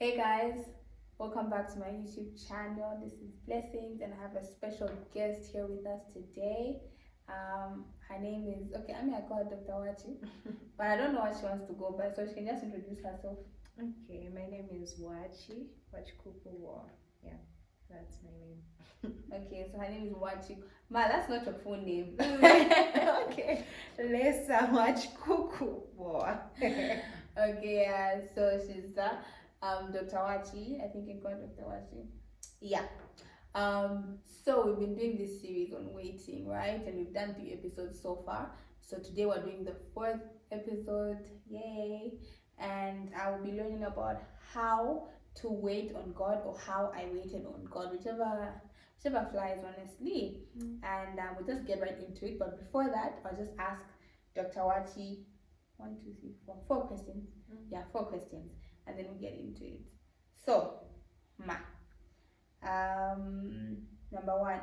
Hey guys, welcome back to my YouTube channel. This is Blessings, and I have a special guest here with us today. Her name is I call her Dr. Wachi, but I don't know what she wants to go by, so she can just introduce herself. Okay, my name is Wachi Kuku. Yeah, that's my name. Okay, so her name is Wachi. Ma, that's not your full name. Okay, Lesa Wachi Kuku. Okay, yeah, so she's Dr. Wachi. I think you call Dr. Wachi. Yeah. So we've been doing this series on waiting, right? And we've done 3 episodes so far. So today we're doing the 4th episode. Yay! And I will be learning about how to wait on God, or how I waited on God, whichever flies, honestly. And we'll just get right into it. But before that, I'll just ask Dr. Wachi 4 questions. Yeah, 4 questions, and then we'll get into it. So, number 1,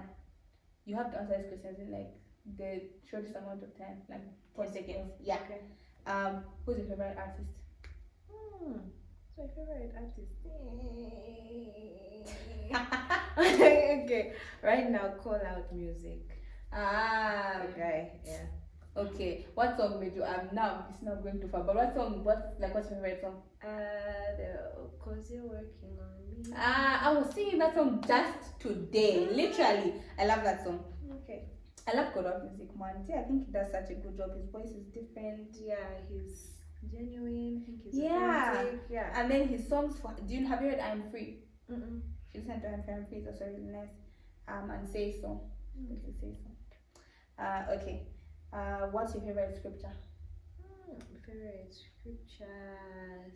you have to answer these questions in like the shortest amount of time, like 4 seconds. Yeah. Okay. Who's your favorite artist? My favorite artist. Okay, right now, Call Out Music. The guy, yeah. Okay, what song made you now it's not going too far, but what's your favorite song? Cause You're Working on Me. I was singing that song just today. Literally. I love that song. Okay. I love God of Music, man. I think he does such a good job. His voice is different. Yeah, he's genuine. I think he's authentic. Yeah. And then his songs have you heard I'm Free? Mm-mm. Listen to I'm Free, it's also really nice. And Say So. Say So. Okay. What's your favorite scripture? My favorite scripture,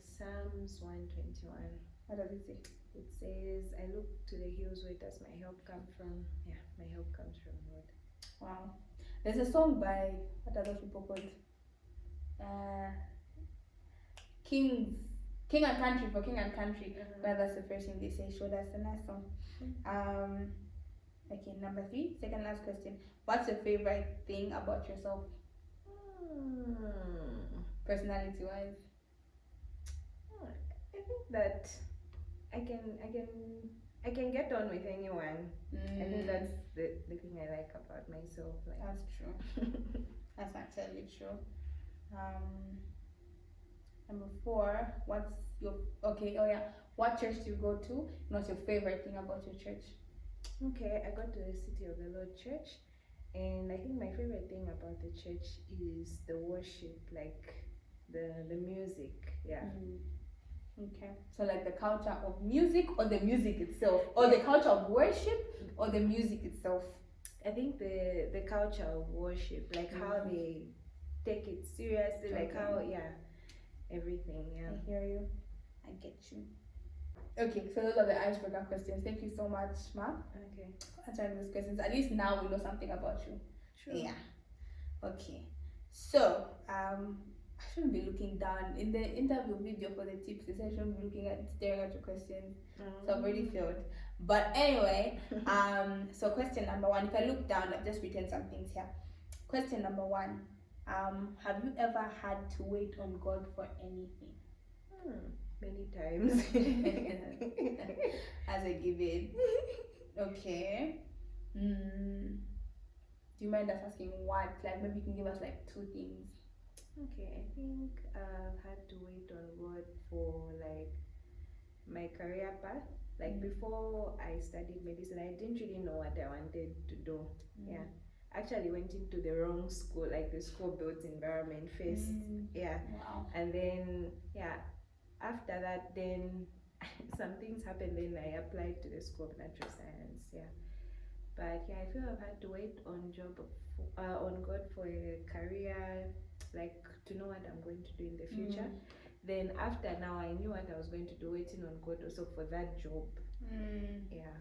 Psalms 121. What does it say? It says, I look to the hills, where does my help come from? Yeah, my help comes from God. Wow. There's a song by, what are those people called? King and Country, for King and Country. But that's the first thing they say. So that's a nice song. Okay, number 3, second last question. What's your favorite thing about yourself? Personality wise? I think that I can get on with anyone. I think that's the thing I like about myself. Like. That's true. That's actually true. Number 4, what church do you go to? And what's your favorite thing about your church? Okay, I go to the City of the Lord Church, and I think my favorite thing about the church is the worship, like the music. Yeah. Okay, so like the culture of music, or the music itself, or the culture of worship, or the music itself? I think the culture of worship, like how they take it seriously, like how everything. Yeah, I hear you, I get you. Okay, so those are the icebreaker questions. Thank you so much, Ma. Okay. For answering those questions. At least now we know something about you. Sure. Yeah. Okay. So, I shouldn't be looking down. In the interview video for the tips, they said I shouldn't be looking at staring at your questions. So I've already failed. But anyway, so question number 1. If I look down, I've just written some things here. Question number 1. Have you ever had to wait on God for anything? Many times. As a given. Okay. Do you mind us asking what? Like maybe you can give us like 2 things. Okay, I think I've had to wait on God for like my career path. Like before I studied medicine, I didn't really know what I wanted to do. Yeah. Actually went into the wrong school, like the school built environment first. Yeah. Wow. And then after that, then some things happened. Then I applied to the School of Natural Science. Yeah, but yeah, I feel I've had to wait on God for a career, like to know what I'm going to do in the future. Then after now, I knew what I was going to do. Waiting on God also for that job. Yeah.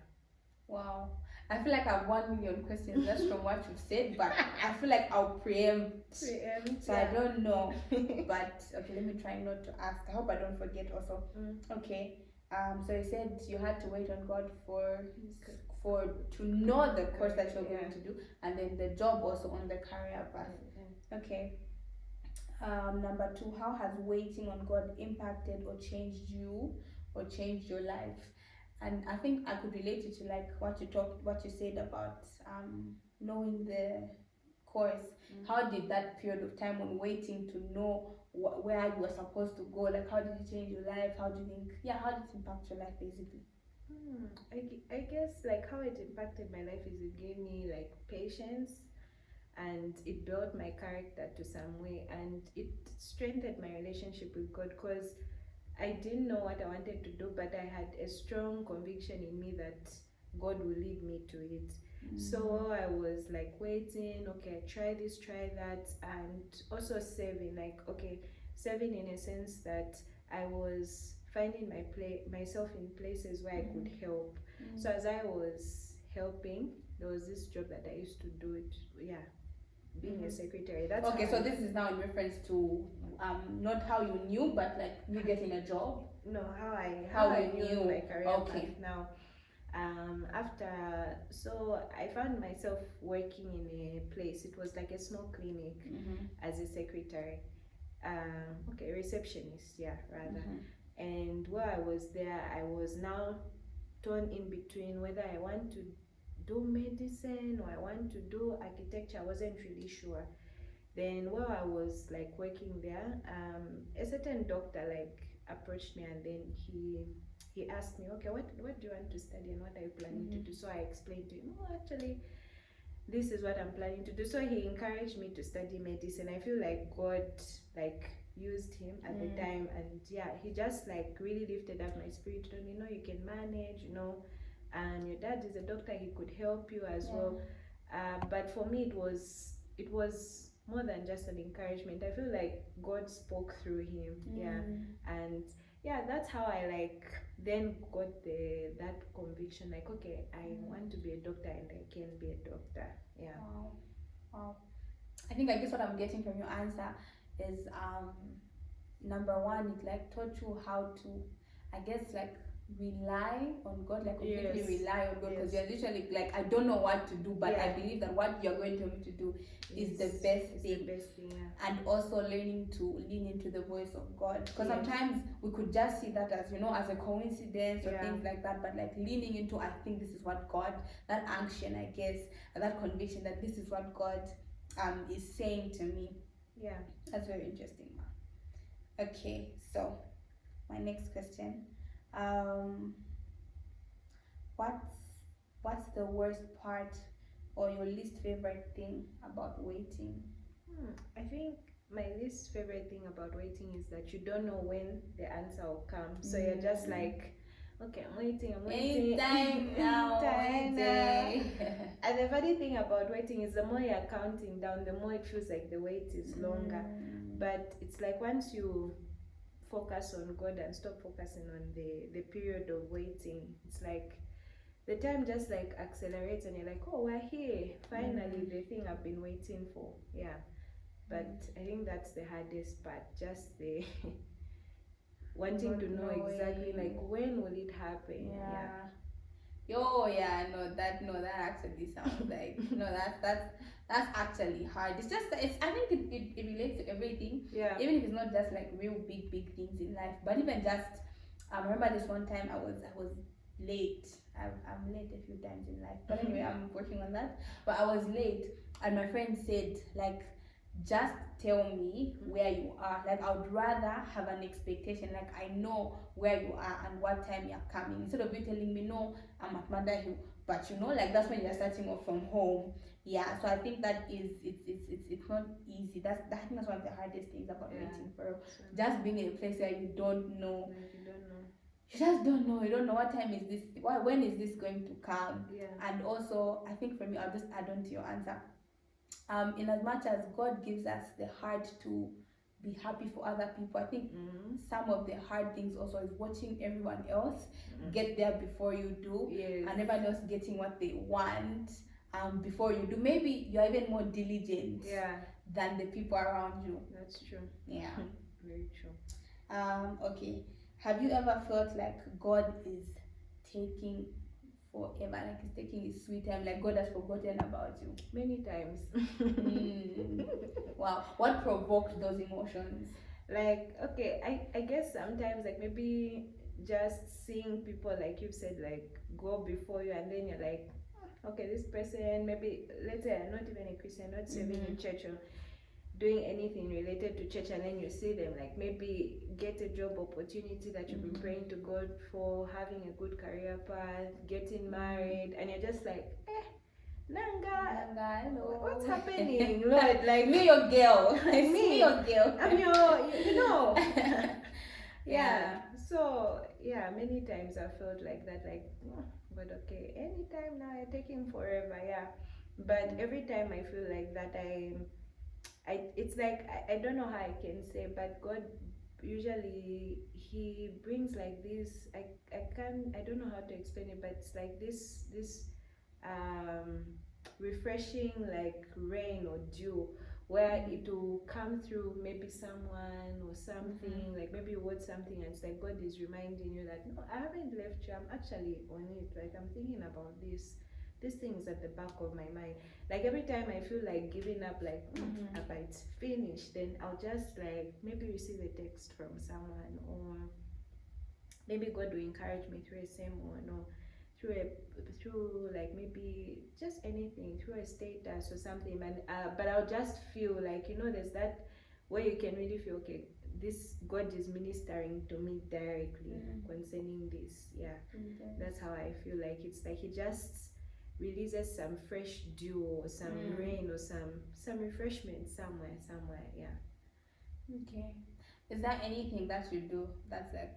Wow. I feel like I have 1 million questions just from what you've said, but I feel like I'll preempt. So I don't know. But okay, let me try not to ask. I hope I don't forget also. Okay. So you said you had to wait on God to know the course that you're going to do, and then the job also on the career path. Okay. Number 2, how has waiting on God impacted or changed you or changed your life? And I think I could relate it to like what you said about knowing the course. How did that period of time on waiting to know where you were supposed to go, like how did it change your life? How do you think, yeah, how did it impact your life basically? I guess like how it impacted my life is it gave me like patience, and it built my character to some way, and it strengthened my relationship with God, because I didn't know what I wanted to do, but I had a strong conviction in me that God will lead me to it. So I was like waiting, okay, try this, try that, and also saving, like, okay, saving in a sense that I was finding myself in places where I could help. So as I was helping, there was this job that I used to do it, yeah, being a secretary. That's okay. So this is now in reference to not how you knew, but like you getting a job. No, how I knew my career okay. path now. So I found myself working in a place. It was like a small clinic as a secretary. Okay, receptionist, yeah, rather. And while I was there, I was now torn in between whether I want to do medicine or I want to do architecture. I wasn't really sure. Then while I was like working there, a certain doctor like approached me, and then he asked me, okay, what do you want to study and what are you planning to do? So I explained to him, oh, actually this is what I'm planning to do. So he encouraged me to study medicine. I feel like God like used him at the time, and yeah, he just like really lifted up my spirit. And you can manage, and your dad is a doctor, he could help you as well. But for me, it was more than just an encouragement. I feel like God spoke through him. And that's how I like then got that conviction, like, okay, I want to be a doctor and I can be a doctor. Wow. I think I guess what I'm getting from your answer is number one, it like taught you how to, I guess, like rely on God, like completely rely on God, because you're literally like, I don't know what to do, but I believe that what you're going to me to do is the best thing. And also learning to lean into the voice of God, because sometimes we could just see that as as a coincidence or things like that, but like leaning into, I think this is what God, that action, I guess, that conviction that this is what God is saying to me. That's very interesting. Okay, so my next question, what's the worst part or your least favorite thing about waiting? I think my least favorite thing about waiting is that you don't know when the answer will come. So you're just like, okay, I'm waiting. Anytime now. And the funny thing about waiting is the more you're counting down, the more it feels like the wait is longer. But it's like once you focus on God and stop focusing on the period of waiting, it's like the time just like accelerates and you're like, oh, we're here. Finally, the thing I've been waiting for. But I think that's the hardest part, just the wanting to know exactly like when will it happen. That actually sounds like that's actually hard. It's just that I think it relates to everything. Even if it's not just like real big things in life, but even just I remember this one time I was late. I'm late a few times in life, but anyway, I'm working on that. But I was late, and my friend said, like, just tell me where you are. Like, I would rather have an expectation, like I know where you are and what time you're coming, instead of you telling me, no, I'm at Manda Hill, but like that's when you're starting off from home. So I think that is it's not easy. I think that's one of the hardest things about waiting for just being in a place where you don't know. You just don't know. You don't know what time is this. When is this going to come? And also, I think for me, I'll just add on to your answer. In as much as God gives us the heart to be happy for other people, I think some of the hard things also is watching everyone else get there before you do, and everyone else getting what they want before you do. Maybe you're even more diligent than the people around you. That's true. Very true. Okay. Have you ever felt like God is taking forever, like he's taking his sweet time, like God has forgotten about you? Many times. Wow. What provoked those emotions? Like, okay, I guess sometimes like maybe just seeing people, like you've said, like go before you, and then you're like, okay, this person, maybe let's say I'm not even a Christian, not serving in church or doing anything related to church, and then you see them like maybe get a job opportunity that you've been praying to God for, having a good career path, getting married, and you're just like, Nanga, hello. What's happening, Lord? Like me, your girl. Like me, your girl. I'm your, Yeah. So yeah, many times I felt like that, like, but okay, anytime now you're taking forever, yeah. But every time I feel like that, it's like I don't know how I can say, but God usually He brings like this. I don't know how to explain it, but it's like this refreshing like rain or dew, where it will come through maybe someone or something, like maybe you watch something and it's like God is reminding you that no, I haven't left you, I'm actually on it, like I'm thinking about these things at the back of my mind. Like every time I feel like giving up, like but it's finished, then I'll just like maybe receive a text from someone, or maybe God will encourage me through a sermon, or through like maybe just anything, through a status or something. And but I'll just feel like, there's that where you can really feel, okay, this God is ministering to me directly concerning this. That's how I feel. Like it's like He just releases some fresh dew or some rain or some refreshment somewhere. Okay. Is there anything that you do that's like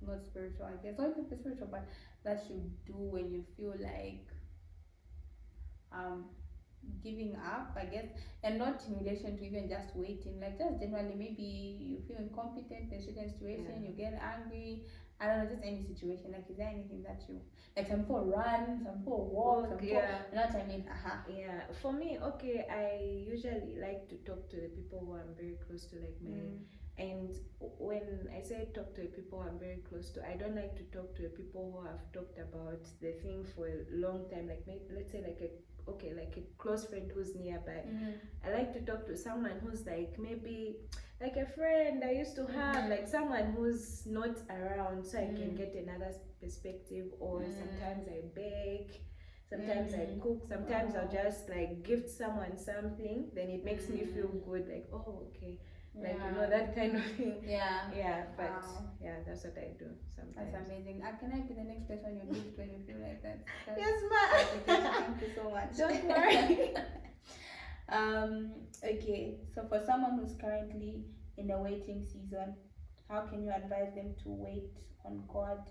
not spiritual, I guess, not even spiritual, but that you do when you feel like giving up, I guess, and not in relation to even just waiting, like just generally, maybe you feel incompetent in a certain situation, you get angry, I don't know, just any situation. Like, is there anything that you, like, some people run, some people walk, some people, you know what I mean? For me, okay, I usually like to talk to the people who I'm very close to, like my and when I say talk to the people I'm very close to, I don't like to talk to the people who have talked about the thing for a long time, like maybe, let's say like a close friend who's nearby. I like to talk to someone who's like maybe like a friend I used to have, like someone who's not around, so I can get another perspective. Or sometimes I bake, sometimes I cook, sometimes I'll just like gift someone something, then it makes me feel good, like, oh, okay, like, that kind of thing. But that's what I do sometimes. That's amazing. Can I be the next person you gift when you feel like that? Yes, ma. Thank you so much. Don't worry. Okay, so for someone who's currently in a waiting season, how can you advise them to wait on God?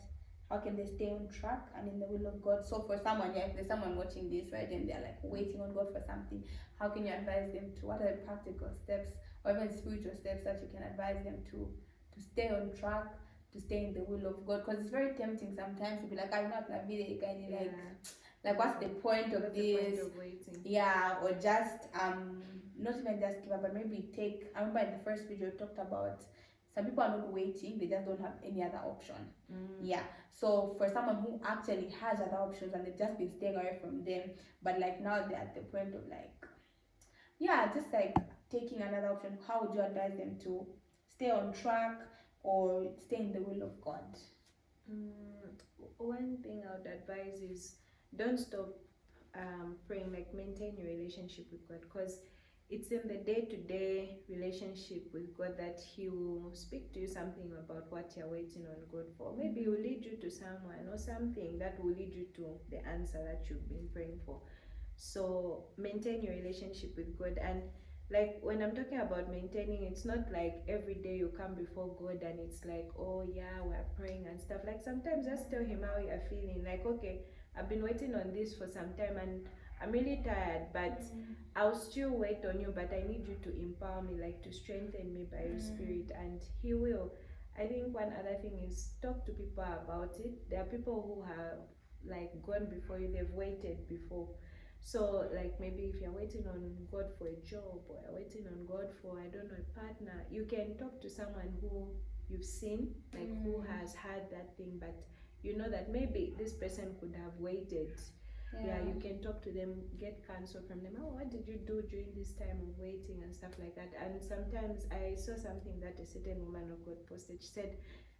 How can they stay on track and in the will of God? So for someone, if there's someone watching this, right, and they're like waiting on God for something, how can you advise them to, what are the practical steps or even spiritual steps that you can advise them to stay on track, to stay in the will of God? Because it's very tempting sometimes to be like, I'm not gonna be the guy, like what's the point of this? The point of waiting? Or just not even just give up, but maybe take. I remember in the first video we talked about some people are not waiting, they just don't have any other option. So for someone who actually has other options and they've just been staying away from them, but like now they're at the point of like, just like taking another option, how would you advise them to stay on track or stay in the will of God? One thing I would advise is don't stop praying, like maintain your relationship with God, because it's in the day-to-day relationship with God that He will speak to you something about what you're waiting on God for. Maybe He will lead you to someone or something that will lead you to the answer that you've been praying for. So maintain your relationship with God. And like when I'm talking about maintaining, it's not like every day you come before God and it's like, oh yeah, we're praying and stuff. Like sometimes just tell Him how you're feeling. Like, okay, I've been waiting on this for some time and I'm really tired, but I'll still wait on you, but I need you to empower me, like to strengthen me by your Spirit, and He will. I think one other thing is talk to people about it. There are people who have like gone before you, they've waited before. So like maybe if you're waiting on God for a job, or you're waiting on God for, I don't know, a partner, you can talk to someone who you've seen, like who has had that thing, but you know that maybe this person could have waited. You can talk to them, get counsel from them. Oh, what did you do during this time of waiting and stuff like that? And sometimes I saw something that a certain woman of God posted. She said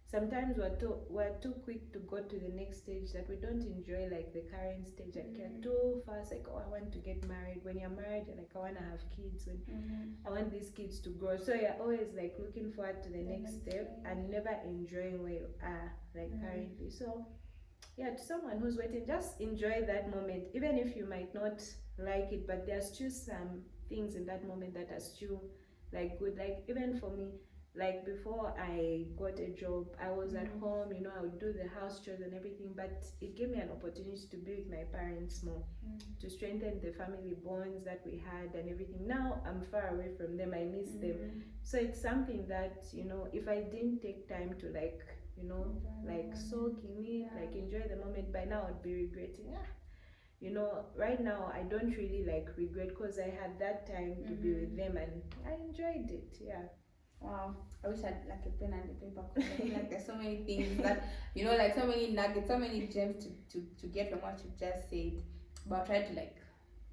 sometimes we're too quick to go to the next stage, that we don't enjoy like the current stage. Like you're too fast, like, oh, I want to get married. When you're married, you're like, I want to have kids. When I want these kids to grow. So you're always like looking forward to the next step and never enjoying where you are like currently. So yeah, to someone who's waiting, just enjoy that moment, even if you might not like it, but there's still some things in that moment that are still like good. Like even for me, like before I got a job, I was at home, you know, I would do the house chores and everything, but it gave me an opportunity to be with my parents more, to strengthen the family bonds that we had and everything. Now I'm far away from them, I miss them. So it's something that, you know, if I didn't take time to like, you know, like soak in it, like enjoy the moment, by now I'd be regretting. You know, right now I don't really like regret, because I had that time to be with them and I enjoyed it. Yeah. Wow, I wish I had like a pen and a paper, because I feel like there's so many things that, you know, like so many nuggets, so many gems to get from what you just said. But I'll try to like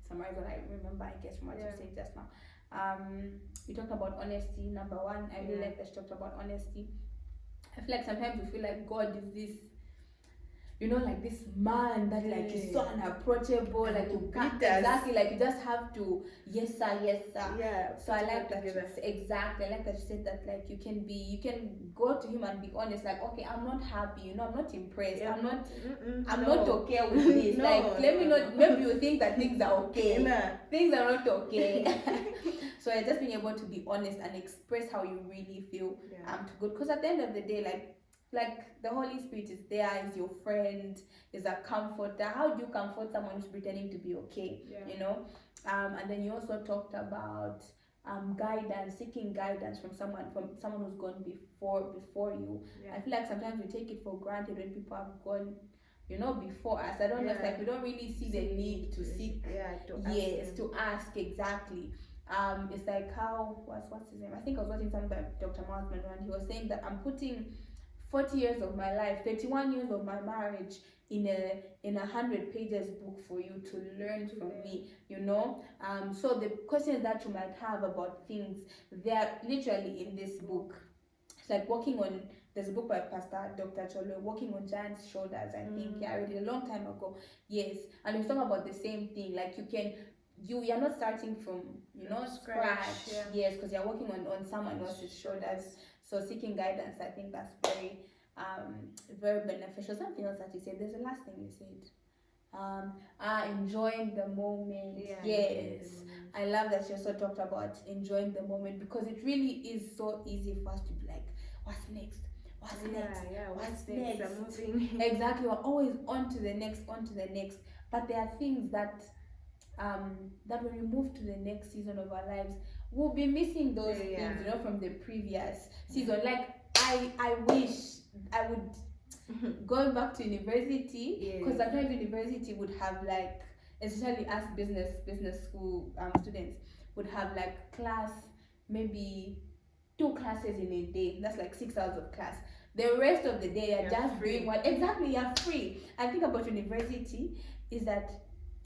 summarize what I remember, I guess, from what you said just now. You talked about honesty, number one. I really like that you talked about honesty. I feel like sometimes we feel like God is this, you know, like this man that like is so unapproachable, like you can't exactly, like you just have to yes sir. Yeah. So I like that exactly. I like that you said that like you can go to him and be honest, like, okay, I'm not happy, you know, I'm not impressed, I'm not okay with this. Like let me not, maybe you think that things are okay. Things are not okay. So just being able to be honest and express how you really feel to good, because at the end of the day, like the Holy Spirit is there, is your friend, is a comforter. How do you comfort someone who's pretending to be okay? You know? And then you also talked about guidance, seeking guidance from someone who's gone before you. I feel like sometimes we take it for granted when people have gone, you know, before us. I don't know, it's like we don't really see the need to seek, to ask exactly. It's like how what's his name? I think I was watching something by Dr. Wachi, and he was saying that I'm putting 40 years of my life, 31 years of my marriage in a 100 pages book for you to learn from me, you know. So the questions that you might have about things, they're literally in this book. It's like there's a book by Pastor Dr. Cholo, Walking on Giants' Shoulders, I think. I read it a long time ago. Yes. And he's talking about the same thing. Like you're not starting from, you know, scratch. Yes, because you're working on someone else's shoulders. So seeking guidance, I think that's very beneficial. Something else that you said, there's the last thing you said. Enjoying the moment. Yes. I love that you also talked about enjoying the moment, because it really is so easy for us to be like, what's next? What's next? I'm moving. Exactly, we're always on to the next. But there are things that that when we move to the next season of our lives, we'll be missing those things, you know, from the previous season. Like I wish I would going back to university, because sometimes university would have like, especially us business school students would have like class, maybe 2 classes in a day. That's like 6 hours of class. The rest of the day you're just free. Doing what exactly you're free. I think about university is that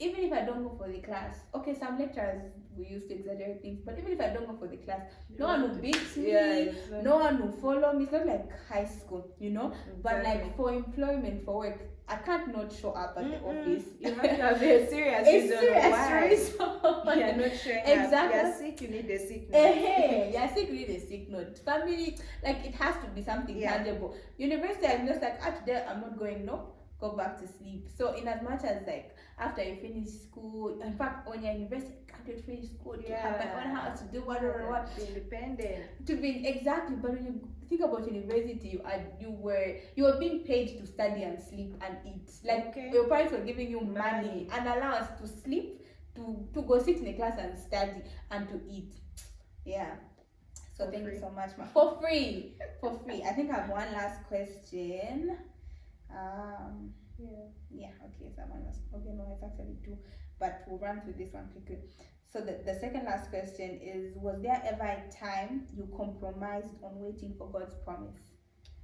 even if I don't go for the class, okay, some lecturers we used to exaggerate things, but even if I don't go for the class, no one will beat me, no one will follow me. It's not like high school, you know. But like for employment, for work, I can't not show up at the office. You have to have a serious reason. You're not showing exactly. Up. You're sick, you need a sick note. You're sick, you need a sick note. Family, like it has to be something tangible. University, I'm just like, today I'm not going, no, go back to sleep. So in as much as like after you finish school, in fact on your university, can't you finish school to have my own house, to do what, be independent, to be exactly. But when you think about university, you were being paid to study and sleep and eat. Like your parents were giving you money and allowance to sleep, to go sit in a class and study and to eat. So thank you so much, ma. For free. I think I have one last question. Okay, so one last. Okay, no, it's actually 2, but we'll run through this one quickly. So the second last question is: was there ever a time you compromised on waiting for God's promise?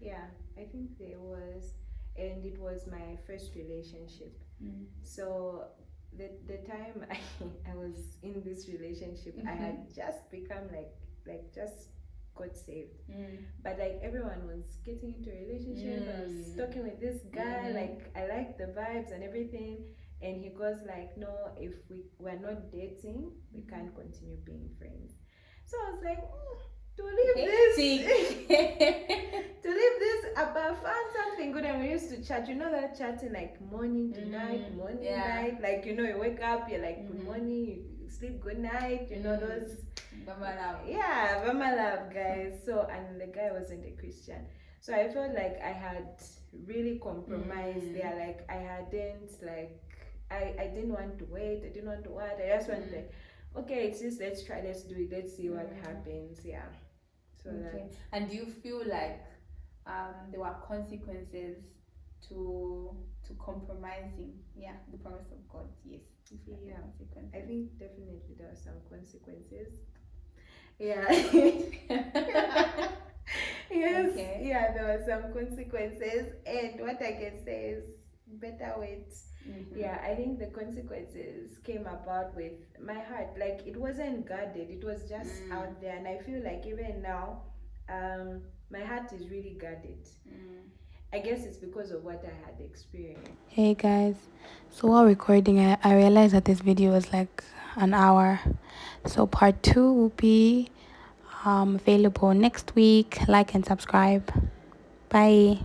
Yeah, I think there was, and it was my first relationship. So the time I was in this relationship, I had just become like just got saved. Mm. But like everyone was getting into a relationship. I was talking with this guy, like I liked the vibes and everything. And he goes like, no, if we're not dating, we can't continue being friends. So I was like, to leave to leave this, but I found something good, and we used to chat. You know that chatting like morning to night, morning night. Like you wake up, you're like good morning, you sleep good night. You know those. Mama love. Yeah, Mama love guys. So and the guy wasn't a Christian, so I felt like I had really compromised there. Like I hadn't like I didn't want to wait. I didn't want to what. I just wanted like, okay, it's just let's try, let's do it, let's see what happens. Yeah. So okay. And do you feel like there were consequences to compromising the promise of God? Yes. Yeah. I think definitely there are some consequences. Yeah. Yes. Okay. Yeah, there were some consequences, and what I can say is better wait. Yeah, I think the consequences came about with my heart. Like it wasn't guarded, it was just out there, and I feel like even now, my heart is really guarded. I guess it's because of what I had experienced. Hey guys, so while recording, I realized that this video was like an hour, so part 2 will be available next week. Like and subscribe. Bye.